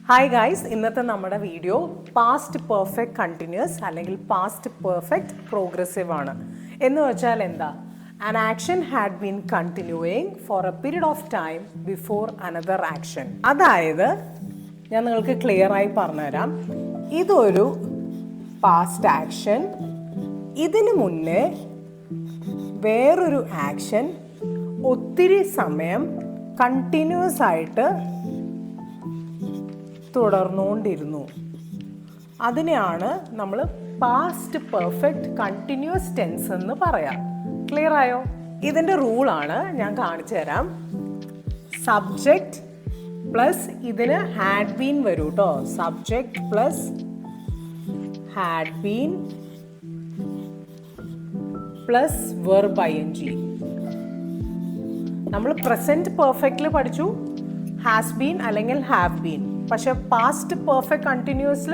Hi guys, ഇന്നത്തെ നമ്മുടെ video past perfect continuous അല്ലെങ്കിൽ പാസ്റ്റ് പെർഫെക്റ്റ് പ്രോഗ്രസീവ് ആണ്. എന്ന് വെച്ചാൽ എന്താ? An action had been continuing for a period of time before another action. അതായത് ഞാൻ നിങ്ങൾക്ക് ക്ലിയർ ആയി പറഞ്ഞുതരാം. ഇതൊരു പാസ്റ്റ് ആക്ഷൻ, ഇതിനു മുന്നേ വേറൊരു ആക്ഷൻ ഒത്തിരി സമയം കണ്ടിന്യൂസ് ആയിട്ട് തുടർന്നുകൊണ്ടിരുന്നു. അതിനെയാണ് നമ്മൾ പാസ്റ്റ് പെർഫെക്റ്റ് കണ്ടിന്യൂസ് ടെൻസ് എന്ന് പറയാം. ക്ലിയർ ആയോ? ഇതിൻ്റെ റൂളാണ് ഞാൻ കാണിച്ചു തരാം. സബ്ജക്റ്റ് പ്ലസ് ഇതിന് ഹാഡ് ബീൻ വരും കേട്ടോ. Subject plus had been plus verb ing. നമ്മൾ പ്രസൻറ്റ് പെർഫെക്റ്റ്ലി പഠിച്ചു ഹാസ് ബീൻ അല്ലെങ്കിൽ ഹാവ് ബീൻ. പക്ഷെ പാസ്റ്റ് പെർഫെക്റ്റ് കണ്ടിന്യൂസിൽ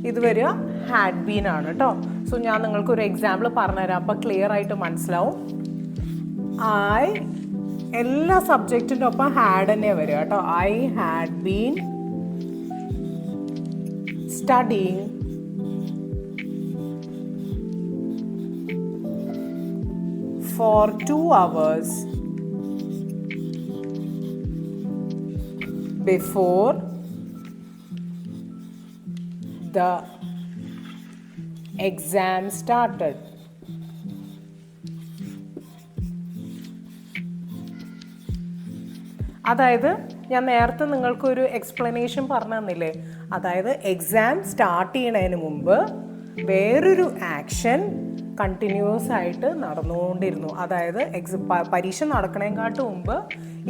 ഇത് വരിക ഹാഡ് ബീൻ ആണ് കേട്ടോ. സോ ഞാൻ നിങ്ങൾക്കൊരു എക്സാമ്പിൾ പറഞ്ഞുതരാം, അപ്പോൾ ക്ലിയർ ആയിട്ട് മനസ്സിലാവും. എല്ലാ സബ്ജക്റ്റിൻ്റെ ഒപ്പം ഹാഡ് തന്നെ വരിക കേട്ടോ. I had been studying for 2 hours before the exam started. അതായത് ഞാൻ നേരത്തെ നിങ്ങൾക്കൊരു എക്സ്പ്ലനേഷൻ പറഞ്ഞു തന്നില്ലേ, അതായത് എക്സാം സ്റ്റാർട്ട് ചെയ്യണതിന് മുമ്പ് വേറൊരു ആക്ഷൻ കണ്ടിന്യൂസ് ആയിട്ട് നടന്നുകൊണ്ടിരുന്നു. അതായത് പരീക്ഷ നടക്കണേക്കാട്ട് മുമ്പ്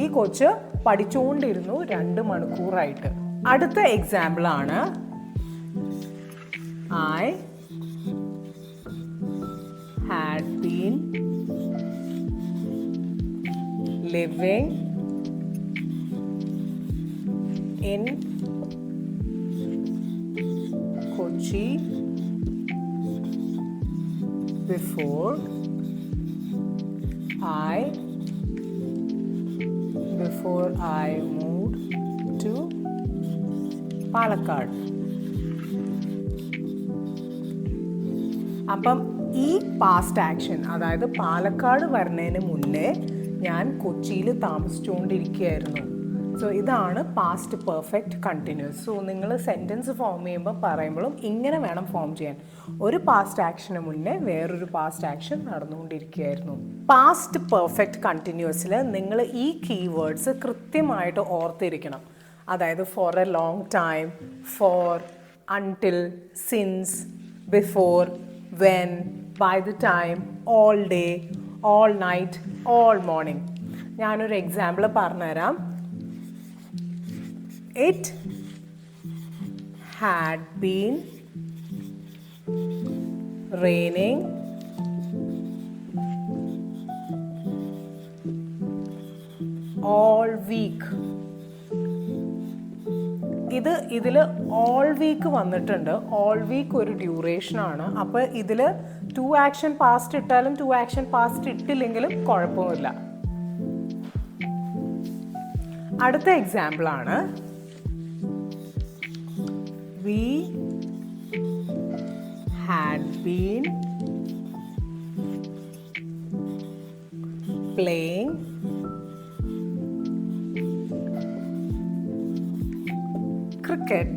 ഈ കൊച്ച് പഠിച്ചുകൊണ്ടിരുന്നു 2 മണിക്കൂറായിട്ട്. അടുത്ത എക്സാമ്പിളാണ് I had been living in Kochi before I moved to Palakkad. അപ്പം ഈ പാസ്റ്റ് ആക്ഷൻ, അതായത് പാലക്കാട് വരുന്നതിന് മുന്നേ ഞാൻ കൊച്ചിയിൽ താമസിച്ചുകൊണ്ടിരിക്കുകയായിരുന്നു. സോ ഇതാണ് പാസ്റ്റ് പെർഫെക്റ്റ് കണ്ടിന്യൂസ്. സോ നിങ്ങൾ സെൻറ്റൻസ് ഫോം ചെയ്യുമ്പോൾ പറയുമ്പോഴും ഇങ്ങനെ വേണം ഫോം ചെയ്യാൻ. ഒരു പാസ്റ്റ് ആക്ഷന് മുന്നേ വേറൊരു പാസ്റ്റ് ആക്ഷൻ നടന്നുകൊണ്ടിരിക്കുകയായിരുന്നു. പാസ്റ്റ് പെർഫെക്റ്റ് കണ്ടിന്യൂസിൽ നിങ്ങൾ ഈ കീവേഡ്സ് കൃത്യമായിട്ട് ഓർത്തിരിക്കണം. അതായത് for a long time, for, until, since, before, when, by the time, all day, all night, all morning. ഞാനൊരു എക്സാമ്പിൾ പറഞ്ഞുതരാം. It had been raining all week. ഇതിൽ ഓൾ വീക്ക് വന്നിട്ടുണ്ട്. ഓൾ വീക്ക് ഒരു ഡ്യൂറേഷനാണ്. അപ്പോൾ ഇതിൽ 2 ആക്ഷൻ പാസ്റ്റ് ഇട്ടാലും 2 action past ഇട്ടില്ലെങ്കിലും കുഴപ്പമില്ല. അടുത്ത എക്സാമ്പിളാണ് we had been playing cricket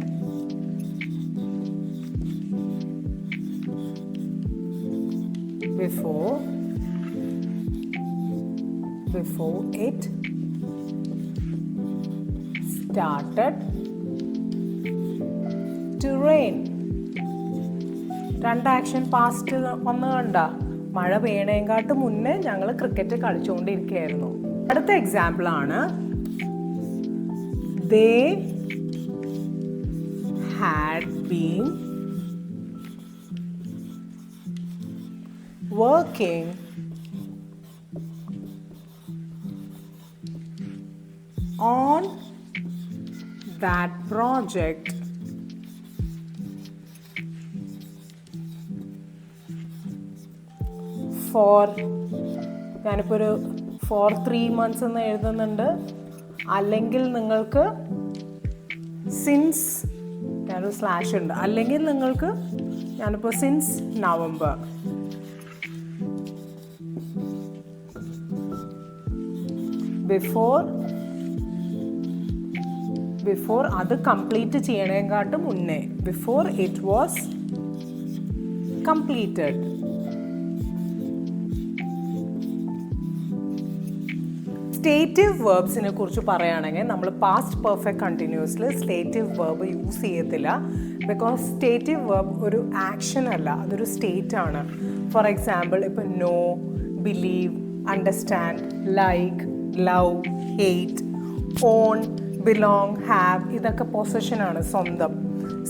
before it started to rain. 2 action past വന്നു കണ്ട. മഴ പെയ്യണേക്കാട്ട് മുന്നേ ഞങ്ങൾ ക്രിക്കറ്റ് കളിച്ചുകൊണ്ടിരിക്കുകയായിരുന്നു. അടുത്ത എക്സാമ്പിളാണ് they had been working on that project ഞാനിപ്പോൾ ഒരു for 3 months എന്ന് എഴുതുന്നുണ്ട്. അല്ലെങ്കിൽ നിങ്ങൾക്ക് സിൻസ് ഞാനൊരു സ്ലാഷ് ഉണ്ട്, അല്ലെങ്കിൽ നിങ്ങൾക്ക് ഞാനിപ്പോൾ സിൻസ് നവംബർ, ബിഫോർ അത് കംപ്ലീറ്റ് ചെയ്യണേക്കാട്ടും മുന്നേ, before it was completed. Stative വേർബ്സിനെ കുറിച്ച് പറയുകയാണെങ്കിൽ നമ്മൾ പാസ്റ്റ് പെർഫെക്റ്റ് കണ്ടിന്യൂസിൽ സ്റ്റേറ്റീവ് വേർബ് യൂസ് ചെയ്യത്തില്ല. ബിക്കോസ് സ്റ്റേറ്റീവ് വേർബ് ഒരു ആക്ഷൻ അല്ല, അതൊരു സ്റ്റേറ്റ് ആണ്. ഫോർ എക്സാമ്പിൾ ഇപ്പോൾ know, believe, understand, like, love, hate, own, belong, have ഇതൊക്കെ പൊസഷനാണ്, സ്വന്തം.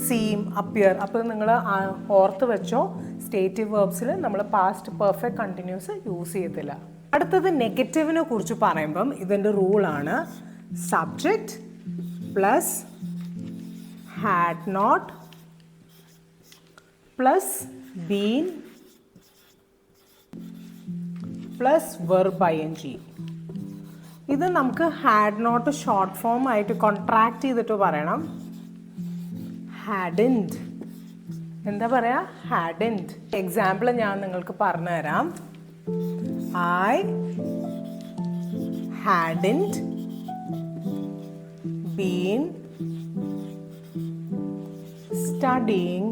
Seem, appear. അപ്പോൾ നിങ്ങൾ ഓർത്ത് വെച്ചോ, സ്റ്റേറ്റീവ് വേർബ്സിൽ നമ്മൾ പാസ്റ്റ് പെർഫെക്റ്റ് കണ്ടിന്യൂസ് യൂസ് ചെയ്യത്തില്ല. അടുത്തത് നെഗറ്റീവിനെ കുറിച്ച് പറയുമ്പം ഇതിൻ്റെ റൂളാണ് subject plus had not plus been plus verb ing. ഇത് നമുക്ക് ഹാഡ് നോട്ട് ഷോർട്ട് ഫോം ആയിട്ട് കോൺട്രാക്ട് ചെയ്തിട്ട് പറയണം. ഹാഡിൻഡ്. എന്താ പറയുക? ഹാഡിൻഡ്. എക്സാമ്പിൾ ഞാൻ നിങ്ങൾക്ക് പറഞ്ഞു തരാം. I hadn't been studying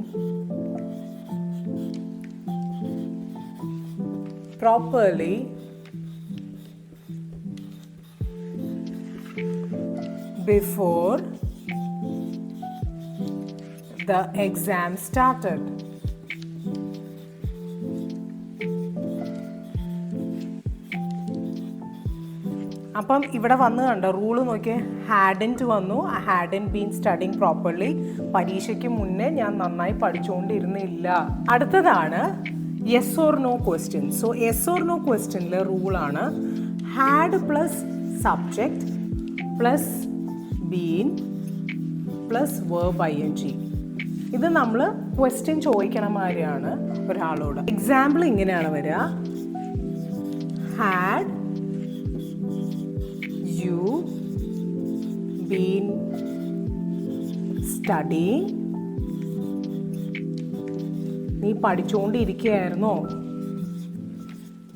properly before the exam started. അപ്പം ഇവിടെ വന്ന് കണ്ടോ റൂള് നോക്കിയേ, ഹാഡൻറ്റ് വന്നു, ഹാഡൻറ്റ് ബീൻ സ്റ്റഡിങ് പ്രോപ്പർലി. പരീക്ഷയ്ക്ക് മുന്നേ ഞാൻ നന്നായി പഠിച്ചുകൊണ്ടിരുന്നില്ല. അടുത്തതാണ് yes or no question. So yes or no ക്വസ്റ്റ്യനിലെ റൂളാണ് had plus subject plus been plus verb ing. ഇത് നമ്മൾ ക്വസ്റ്റ്യൻ ചോദിക്കണ മാതിരിയാണ് ഒരാളോട്. എക്സാമ്പിൾ ഇങ്ങനെയാണ് വരിക. Had you been studying? നീ പഠിച്ചുകൊണ്ടിരിക്കുകയായിരുന്നോ?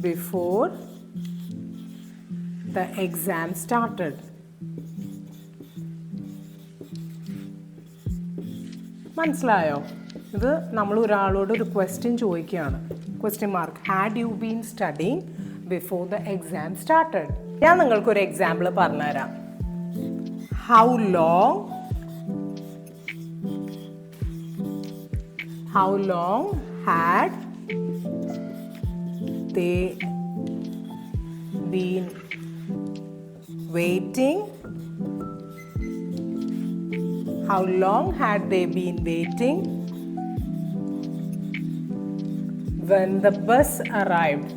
Before the exam started. മനസ്സിലായോ? ഇത് നമ്മൾ ഒരാളോട് ഒരു ക്വസ്റ്റ്യൻ ചോദിക്കുകയാണ്. Question mark. Had you been studying before the exam started? ഞാൻ നിങ്ങൾക്കൊരു എക്സാമ്പിൾ പറഞ്ഞുതരാം. How long had they been waiting? How long had they been waiting when the bus arrived?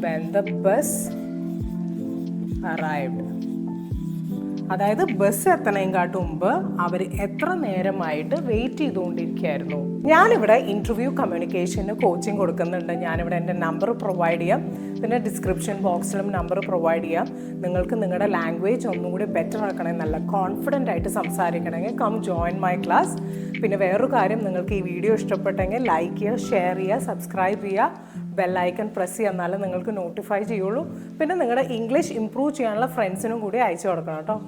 When the bus arrived. അതായത് bus എത്തണേക്കാട്ട് മുമ്പ് അവർ എത്ര നേരമായിട്ട് wait ചെയ്തുകൊണ്ടിരിക്കുകയായിരുന്നു. ഞാനിവിടെ interview കമ്മ്യൂണിക്കേഷന് coaching കൊടുക്കുന്നുണ്ട്. ഞാനിവിടെ എൻ്റെ നമ്പർ പ്രൊവൈഡ് ചെയ്യാം, പിന്നെ ഡിസ്ക്രിപ്ഷൻ ബോക്സിലും നമ്പർ പ്രൊവൈഡ് ചെയ്യാം. നിങ്ങൾക്ക് നിങ്ങളുടെ ലാംഗ്വേജ് ഒന്നും കൂടി ബെറ്റർ ആക്കണമെങ്കിൽ, നല്ല കോൺഫിഡൻ്റ് ആയിട്ട് സംസാരിക്കണമെങ്കിൽ കം ജോയിൻ മൈ ക്ലാസ്. പിന്നെ വേറൊരു കാര്യം, നിങ്ങൾക്ക് ഈ വീഡിയോ ഇഷ്ടപ്പെട്ടെങ്കിൽ ലൈക്ക് ചെയ്യുക, ഷെയർ ചെയ്യുക, സബ്സ്ക്രൈബ് ചെയ്യുക, ബെല്ലൈക്കൺ പ്രസ് ചെയ്യുക, എന്നാലും നിങ്ങൾക്ക് നോട്ടിഫൈ ചെയ്യുള്ളൂ. പിന്നെ നിങ്ങളുടെ ഇംഗ്ലീഷ് ഇംപ്രൂവ് ചെയ്യാനുള്ള ഫ്രണ്ട്സിനും കൂടി അയച്ചു കൊടുക്കണം കേട്ടോ.